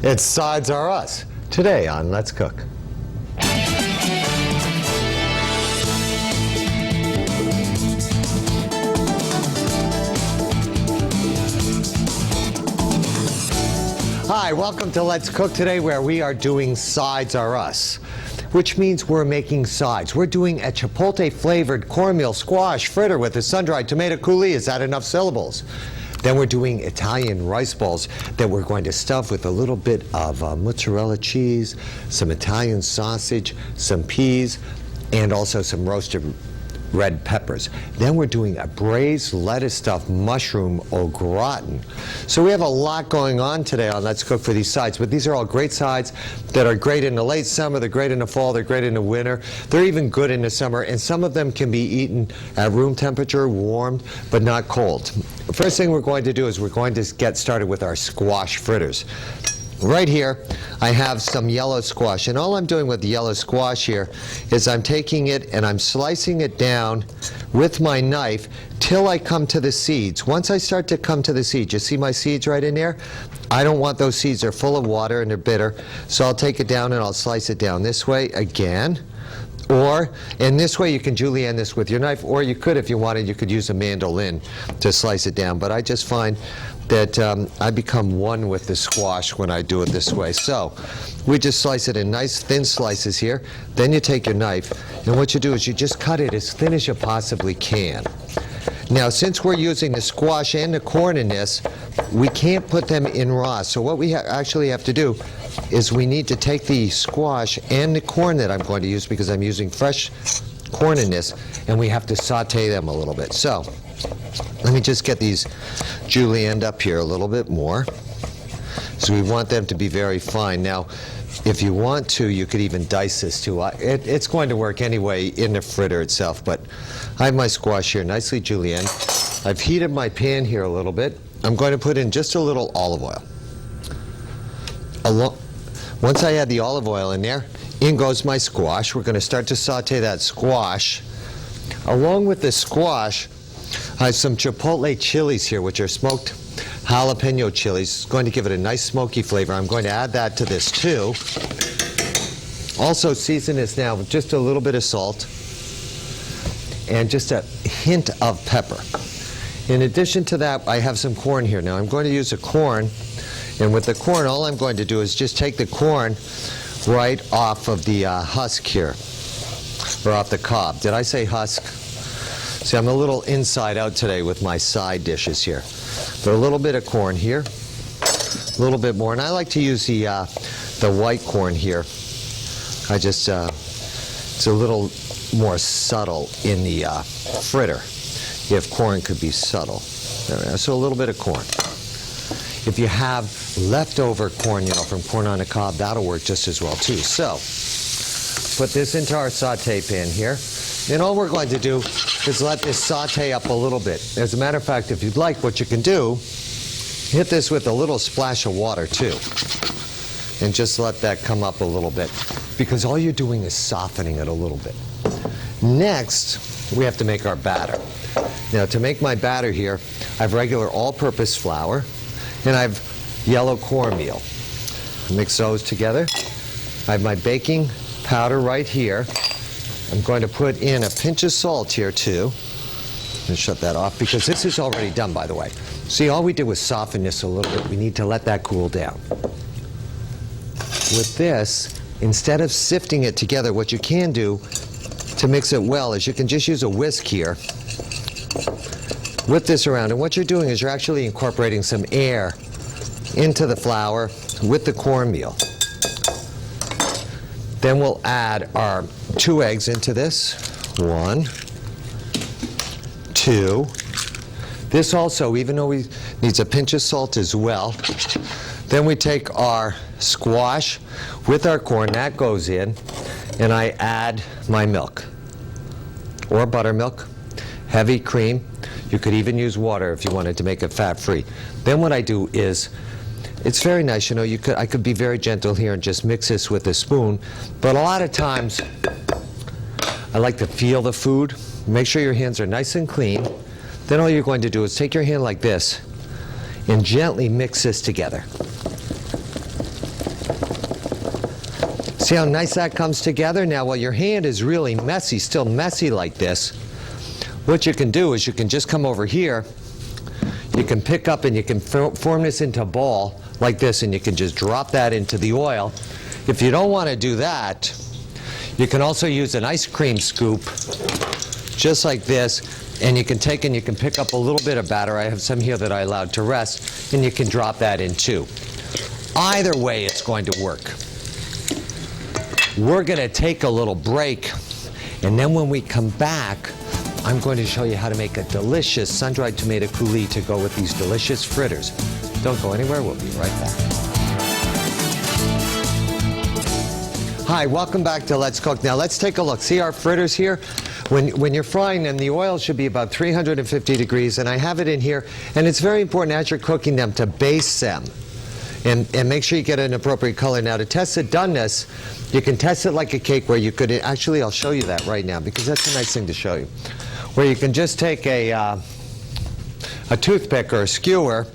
It's Sides Are Us, today on Let's Cook. Hi, welcome to Let's Cook today, where we are doing Sides Are Us, which means we're making sides. We're doing a chipotle-flavored cornmeal squash fritter with a sun-dried tomato coulis. Is that enough syllables? Then we're doing Italian rice balls that we're going to stuff with a little bit of mozzarella cheese, some Italian sausage, some peas, and also some roasted red peppers. Then we're doing a braised lettuce stuffed mushroom au gratin. So we have a lot going on today on Let's Cook for these sides, but these are all great sides that are great in the late summer, they're great in the fall, they're great in the winter, they're even good in the summer, and some of them can be eaten at room temperature, warmed, but not cold. The first thing we're going to do is we're going to get started with our squash fritters. Right here, I have some yellow squash, and all I'm doing with the yellow squash here is I'm taking it and I'm slicing it down with my knife till I come to the seeds. Once I start to come to the seeds, you see my seeds right in there? I don't want those seeds. They're full of water and they're bitter, so I'll take it down and I'll slice it down this way again. Or, and this way you can julienne this with your knife, or you could, if you wanted, you could use a mandolin to slice it down. But I just find that I become one with the squash when I do it this way. So we just slice it in nice thin slices here. Then you take your knife, and what you do is you just cut it as thin as you possibly can. Now, since we're using the squash and the corn in this, we can't put them in raw. So what we actually have to do is we need to take the squash and the corn that I'm going to use, because I'm using fresh corn in this, and we have to saute them a little bit. So let me just get these julienned up here a little bit more. So we want them to be very fine. Now, if you want to, you could even dice this too. It's going to work anyway in the fritter itself, but I have my squash here nicely julienned. I've heated my pan here a little bit. I'm going to put in just a little olive oil. Once I add the olive oil in there, in goes my squash. We're going to start to saute that squash. Along with the squash, I have some chipotle chilies here, which are smoked jalapeno chilies. It's going to give it a nice smoky flavor. I'm going to add that to this too. Also season this now with just a little bit of salt and just a hint of pepper. In addition to that, I have some corn here. Now I'm going to use the corn, and with the corn, all I'm going to do is just take the corn right off of the husk here, or off the cob. Did I say husk? See, I'm a little inside out today with my side dishes here. But a little bit of corn here, a little bit more, and I like to use the white corn here. I just, it's a little more subtle in the fritter, if corn could be subtle. So a little bit of corn. If you have leftover corn, from corn on the cob, that'll work just as well too. So put this into our saute pan here. And all we're going to do is let this saute up a little bit. As a matter of fact, if you'd like, what you can do, hit this with a little splash of water too. And just let that come up a little bit, because all you're doing is softening it a little bit. Next, we have to make our batter. Now, to make my batter here, I have regular all-purpose flour, and I have yellow cornmeal. Mix those together. I have my baking powder right here. I'm going to put in a pinch of salt here too. And shut that off, because this is already done, by the way. See, all we did was soften this a little bit. We need to let that cool down. With this, instead of sifting it together, what you can do to mix it well is you can just use a whisk here. Whip this around, and what you're doing is you're actually incorporating some air into the flour with the cornmeal. Then we'll add our 2 eggs into this. 1, 2. This also, even though we needs a pinch of salt as well. Then we take our squash with our corn, that goes in, and I add my milk, or buttermilk, heavy cream. You could even use water if you wanted to make it fat-free. Then what I do is, it's very nice, I could be very gentle here and just mix this with a spoon, but a lot of times I like to feel the food. Make sure your hands are nice and clean. Then all you're going to do is take your hand like this and gently mix this together. See how nice that comes together? Now, while your hand is really messy, still messy like this, what you can do is you can just come over here, you can pick up and you can form this into a ball like this, and you can just drop that into the oil. If you don't want to do that, you can also use an ice cream scoop, just like this, and you can take and you can pick up a little bit of batter. I have some here that I allowed to rest, and you can drop that in too. Either way, it's going to work. We're going to take a little break, and then when we come back, I'm going to show you how to make a delicious sun-dried tomato coulis to go with these delicious fritters. Don't go anywhere, we'll be right back. Hi, welcome back to Let's Cook. Now let's take a look. See our fritters here? When you're frying them, the oil should be about 350 degrees, and I have it in here, and it's very important as you're cooking them to baste them. And make sure you get an appropriate color. Now, to test the doneness, you can test it like a cake where you could, actually I'll show you that right now because that's a nice thing to show you. Where you can just take a toothpick or a skewer,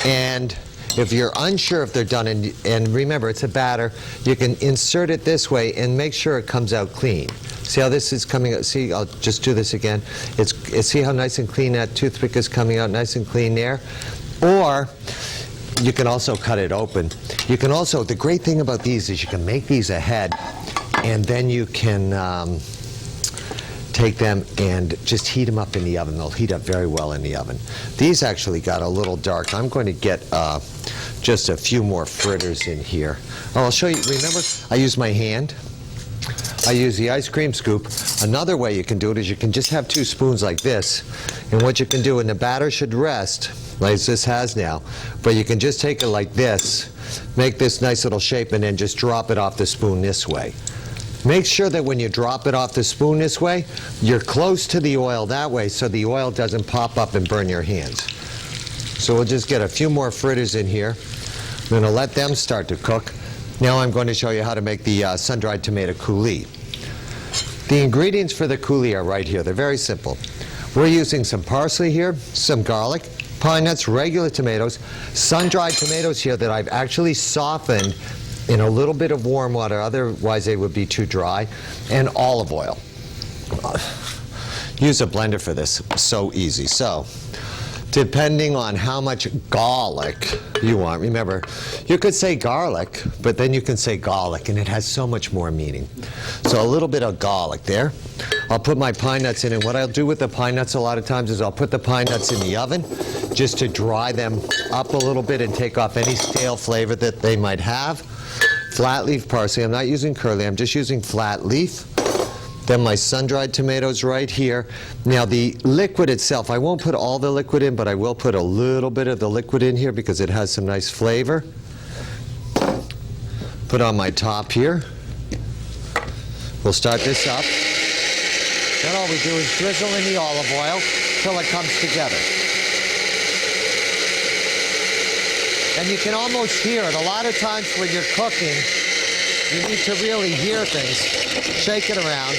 and if you're unsure if they're done, and remember it's a batter, you can insert it this way and make sure it comes out clean. See how this is coming out? See, I'll just do this again. See how nice and clean that toothpick is coming out, nice and clean there? Or you can also cut it open. You can also, the great thing about these is you can make these ahead, and then you can take them and just heat them up in the oven. They'll heat up very well in the oven. These actually got a little dark. I'm going to get just a few more fritters in here. Oh, I'll show you. Remember, I use my hand. I use the ice cream scoop. Another way you can do it is you can just have 2 spoons like this, and what you can do, and the batter should rest, like this has now, but you can just take it like this, make this nice little shape, and then just drop it off the spoon this way. Make sure that when you drop it off the spoon this way, you're close to the oil that way so the oil doesn't pop up and burn your hands. So we'll just get a few more fritters in here. I'm going to let them start to cook. Now I'm going to show you how to make the sun-dried tomato coulis. The ingredients for the coulis are right here. They're very simple. We're using some parsley here, some garlic, pine nuts, regular tomatoes, sun-dried tomatoes here that I've actually softened in a little bit of warm water, otherwise they would be too dry, and olive oil. Use a blender for this, so easy. So, depending on how much garlic you want, remember, you could say garlic, but then you can say garlic, and it has so much more meaning. So a little bit of garlic there. I'll put my pine nuts in, and what I'll do with the pine nuts a lot of times is I'll put the pine nuts in the oven just to dry them up a little bit and take off any stale flavor that they might have. Flat leaf parsley, I'm not using curly, I'm just using flat leaf. Then my sun-dried tomatoes right here. Now the liquid itself, I won't put all the liquid in, but I will put a little bit of the liquid in here because it has some nice flavor. Put on my top here. We'll start this up. Then all we do is drizzle in the olive oil till it comes together. And you can almost hear it. A lot of times when you're cooking, you need to really hear things. Shake it around.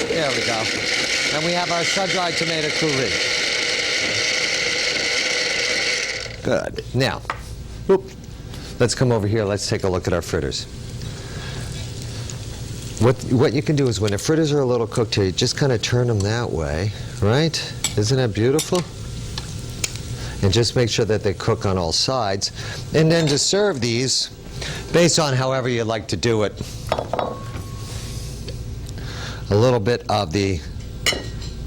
There we go. And we have our sun-dried tomato coulis. Good. Now, let's come over here. Let's take a look at our fritters. What you can do is when the fritters are a little cooked here, you just kind of turn them that way, right? Isn't that beautiful? And just make sure that they cook on all sides. And then to serve these, based on however you'd like to do it, a little bit of the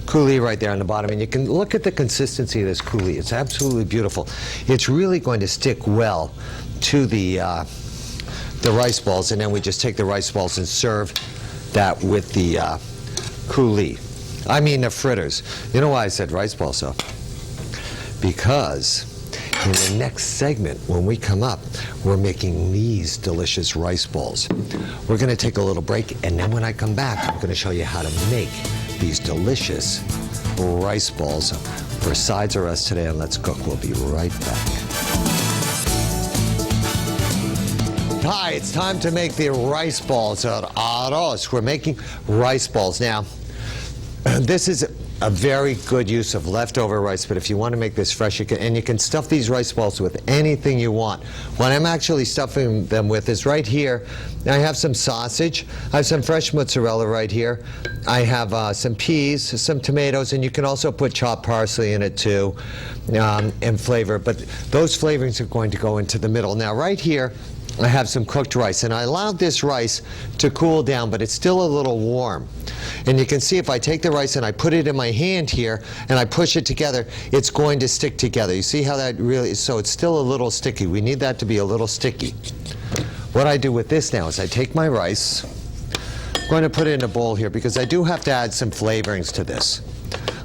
coulis right there on the bottom. And you can look at the consistency of this coulis. It's absolutely beautiful. It's really going to stick well to the rice balls. And then we just take the rice balls and serve that with the coulis. I mean the fritters. You know why I said rice balls though? Because in the next segment, when we come up, we're making these delicious rice balls. We're going to take a little break, and then when I come back, I'm going to show you how to make these delicious rice balls for Sides or Us today on Let's Cook. We'll be right back. Hi, it's time to make the rice balls. Arroz. We're making rice balls. Now, this is a very good use of leftover rice, but if you want to make this fresh, you can stuff these rice balls with anything you want. What I'm actually stuffing them with is right here. I have some sausage, I have some fresh mozzarella right here, I have some peas, some tomatoes, and you can also put chopped parsley in it too, and flavor, but those flavorings are going to go into the middle. Now right here, I have some cooked rice, and I allowed this rice to cool down, but it's still a little warm. And you can see if I take the rice and I put it in my hand here and I push it together, it's going to stick together. You see how that really is? So it's still a little sticky. We need that to be a little sticky. What I do with this now is I take my rice, I'm going to put it in a bowl here because I do have to add some flavorings to this.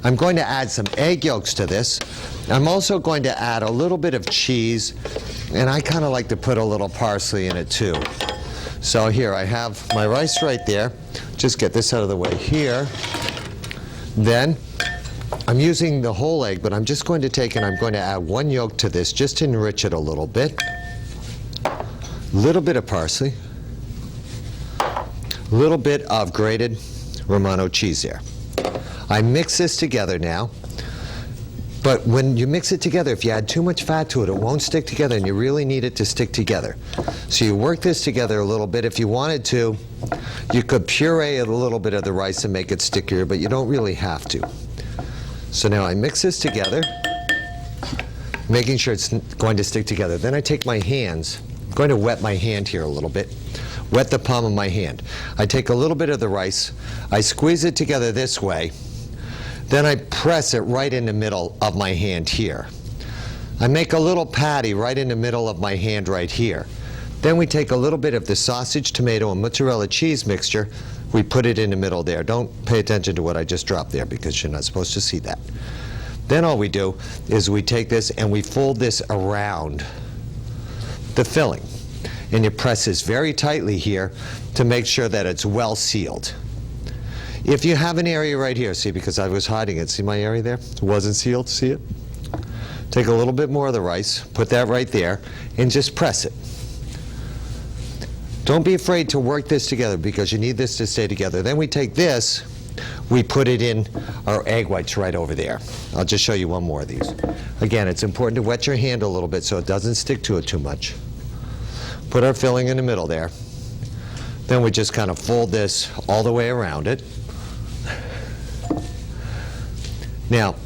I'm going to add some egg yolks to this. I'm also going to add a little bit of cheese, and I kind of like to put a little parsley in it too. So here I have my rice right there. Just get this out of the way here. Then I'm using the whole egg, but I'm just going to take and I'm going to add one yolk to this just to enrich it a little bit. Little bit of parsley. Little bit of grated Romano cheese there. I mix this together now. But when you mix it together, if you add too much fat to it, it won't stick together, and you really need it to stick together. So you work this together a little bit. If you wanted to, you could puree a little bit of the rice and make it stickier, but you don't really have to. So now I mix this together, making sure it's going to stick together. Then I take my hands, I'm going to wet my hand here a little bit, wet the palm of my hand. I take a little bit of the rice, I squeeze it together this way, then I press it right in the middle of my hand here. I make a little patty right in the middle of my hand right here. Then we take a little bit of the sausage, tomato, and mozzarella cheese mixture. We put it in the middle there. Don't pay attention to what I just dropped there because you're not supposed to see that. Then all we do is we take this and we fold this around the filling. And you press this very tightly here to make sure that it's well sealed. If you have an area right here, see, because I was hiding it, see my area there? It wasn't sealed, see it? Take a little bit more of the rice, put that right there, and just press it. Don't be afraid to work this together because you need this to stay together. Then we take this, we put it in our egg whites right over there. I'll just show you one more of these. Again, it's important to wet your hand a little bit so it doesn't stick to it too much. Put our filling in the middle there. Then we just kind of fold this all the way around it. Now,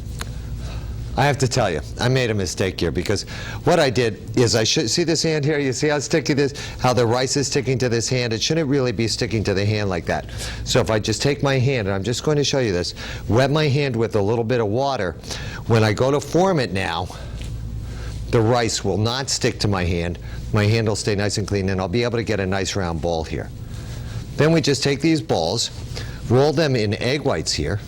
I have to tell you, I made a mistake here because what I did is see this hand here? You see how sticky this, how the rice is sticking to this hand? It shouldn't really be sticking to the hand like that. So if I just take my hand, and I'm just going to show you this, wet my hand with a little bit of water. When I go to form it now, the rice will not stick to my hand. My hand will stay nice and clean, and I'll be able to get a nice round ball here. Then we just take these balls, roll them in egg whites here.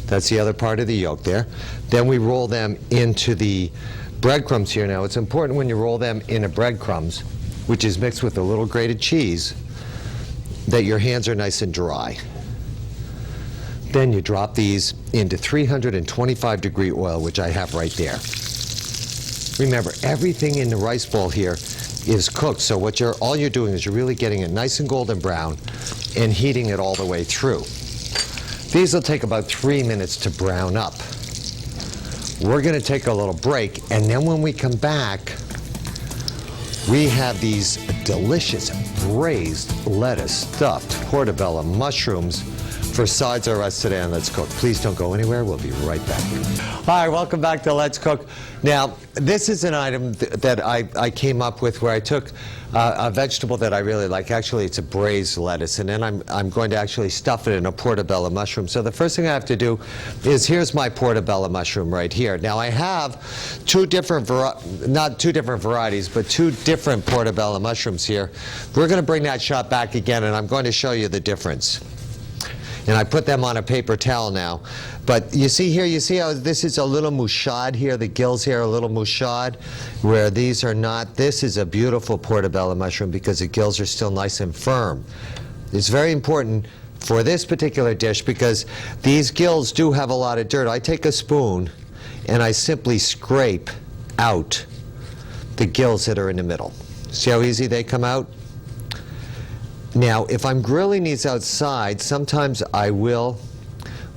That's the other part of the yolk there. Then we roll them into the breadcrumbs here. Now it's important when you roll them into breadcrumbs, which is mixed with a little grated cheese, that your hands are nice and dry. Then you drop these into 325-degree oil, which I have right there. Remember, everything in the rice ball here is cooked, so all you're doing is you're really getting it nice and golden brown and heating it all the way through. These will take about 3 minutes to brown up. We're going to take a little break, and then when we come back, we have these delicious braised lettuce stuffed portobello mushrooms for Sides Are Us today on Let's Cook. Please don't go anywhere. We'll be right back. Hi, welcome back to Let's Cook. Now, this is an item that I came up with where I took a vegetable that I really like. Actually, it's a braised lettuce, and then I'm going to actually stuff it in a portobello mushroom. So the first thing I have to do is, here's my portobello mushroom right here. Now, I have not two different varieties, but two different portobello mushrooms here. We're going to bring that shot back again, and I'm going to show you the difference. And I put them on a paper towel now. But you see here, you see how this is a little mouchade here, the gills here are a little mouchade, where these are not. This is a beautiful portobello mushroom because the gills are still nice and firm. It's very important for this particular dish because these gills do have a lot of dirt. I take a spoon and I simply scrape out the gills that are in the middle. See how easy they come out? Now, if I'm grilling these outside, sometimes I will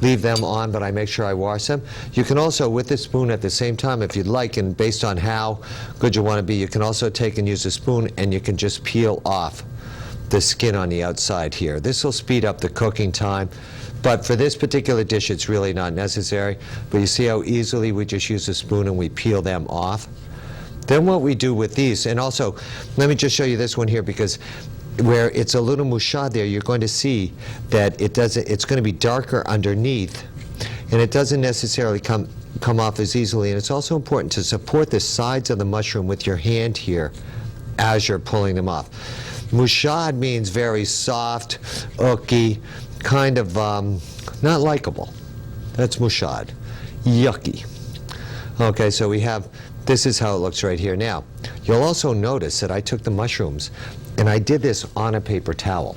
leave them on, but I make sure I wash them. You can also, with the spoon at the same time, if you'd like, and based on how good you want to be, you can also take and use a spoon and you can just peel off the skin on the outside here. This will speed up the cooking time, but for this particular dish it's really not necessary. But you see how easily we just use a spoon and we peel them off? Then what we do with these, and also let me just show you this one here, because where it's a little mouchade there, you're going to see that it's going to be darker underneath, and it doesn't necessarily come off as easily. And it's also important to support the sides of the mushroom with your hand here as you're pulling them off. Mouchade means very soft, ooky, kind of not likable. That's mouchade. Yucky. Okay, so we have, this is how it looks right here. Now, you'll also notice that I took the mushrooms and I did this on a paper towel.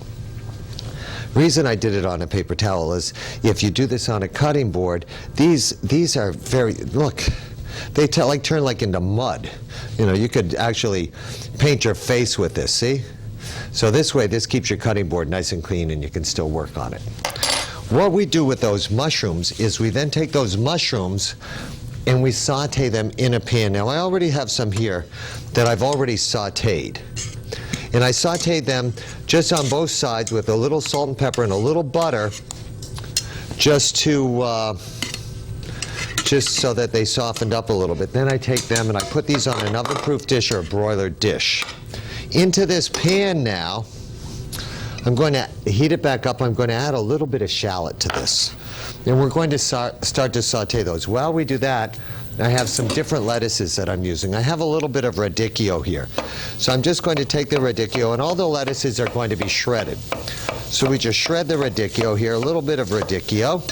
Reason I did it on a paper towel is if you do this on a cutting board, these are very, look, they turn like into mud. You know, you could actually paint your face with this, see? So this way, this keeps your cutting board nice and clean and you can still work on it. What we do with those mushrooms is we then take those mushrooms and we saute them in a pan. Now I already have some here that I've already sauteed. And I sauteed them just on both sides with a little salt and pepper and a little butter, just so that they softened up a little bit. Then I take them and I put these on an oven-proof dish or a broiler dish. Into this pan now, I'm going to heat it back up. I'm going to add a little bit of shallot to this. And we're going to start to saute those. While we do that, I have some different lettuces that I'm using. I have a little bit of radicchio here. So I'm just going to take the radicchio, and all the lettuces are going to be shredded. So we just shred the radicchio here, a little bit of radicchio.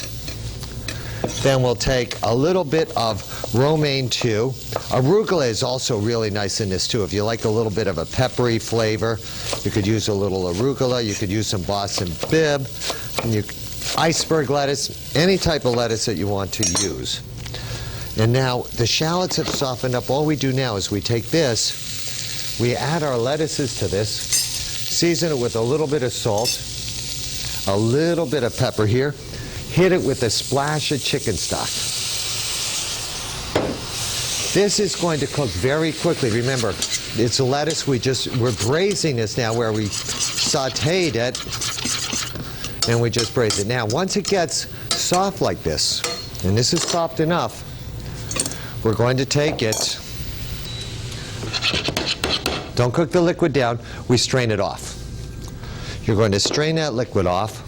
Then we'll take a little bit of romaine too. Arugula is also really nice in this too. If you like a little bit of a peppery flavor, you could use a little arugula. You could use some Boston Bib, and iceberg lettuce, any type of lettuce that you want to use. And now the shallots have softened up. All we do now is we take this, we add our lettuces to this, season it with a little bit of salt, a little bit of pepper here, hit it with a splash of chicken stock. This is going to cook very quickly. Remember, it's a lettuce, we're braising this now where we sauteed it, and we just braise it. Now, once it gets soft like this, and this is soft enough, we're going to take it, don't cook the liquid down, we strain it off. You're going to strain that liquid off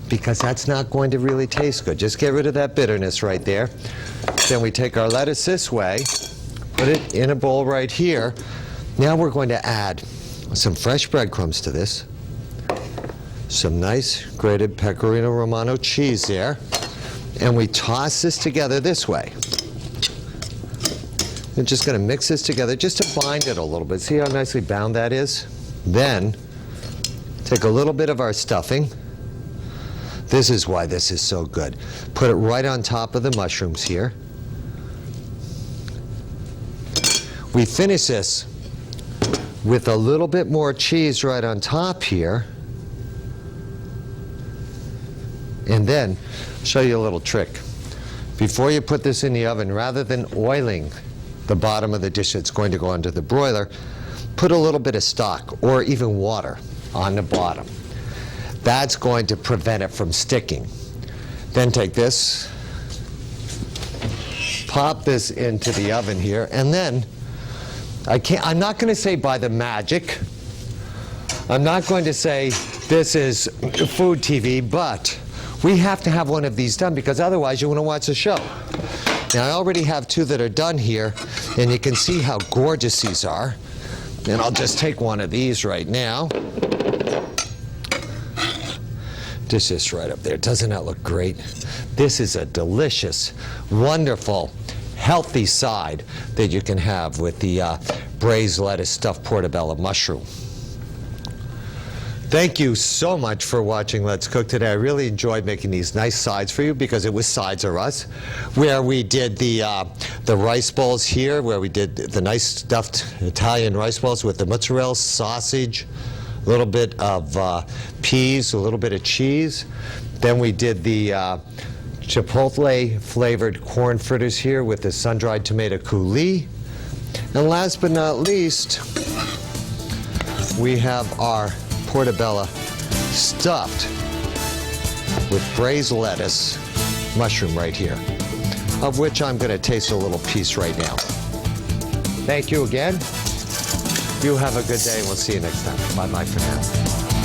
because that's not going to really taste good. Just get rid of that bitterness right there. Then we take our lettuce this way, put it in a bowl right here. Now we're going to add some fresh breadcrumbs to this, some nice grated pecorino romano cheese there, and we toss this together this way. We're just going to mix this together just to bind it a little bit. See how nicely bound that is? Then take a little bit of our stuffing. This is why this is so good. Put it right on top of the mushrooms here. We finish this with a little bit more cheese right on top here. And then, I'll show you a little trick. Before you put this in the oven, rather than oiling the bottom of the dish that's going to go into the broiler, put a little bit of stock or even water on the bottom. That's going to prevent it from sticking. Then take this, pop this into the oven here, and then I'm not going to say by the magic. I'm not going to say this is food TV, but we have to have one of these done because otherwise you want to watch the show. Now I already have two that are done here, and you can see how gorgeous these are. And I'll just take one of these right now. Dish this right up there. Doesn't that look great? This is a delicious, wonderful, healthy side that you can have with the braised lettuce stuffed portobello mushroom. Thank you so much for watching Let's Cook today. I really enjoyed making these nice sides for you because it was Sides Are Us, where we did the rice balls here, where we did the nice stuffed Italian rice balls with the mozzarella, sausage, a little bit of peas, a little bit of cheese. Then we did the chipotle flavored corn fritters here with the sun-dried tomato coulis. And last but not least, we have our portobello stuffed with braised lettuce, mushroom right here, of which I'm going to taste a little piece right now. Thank you again. You have a good day, and we'll see you next time. Bye-bye for now.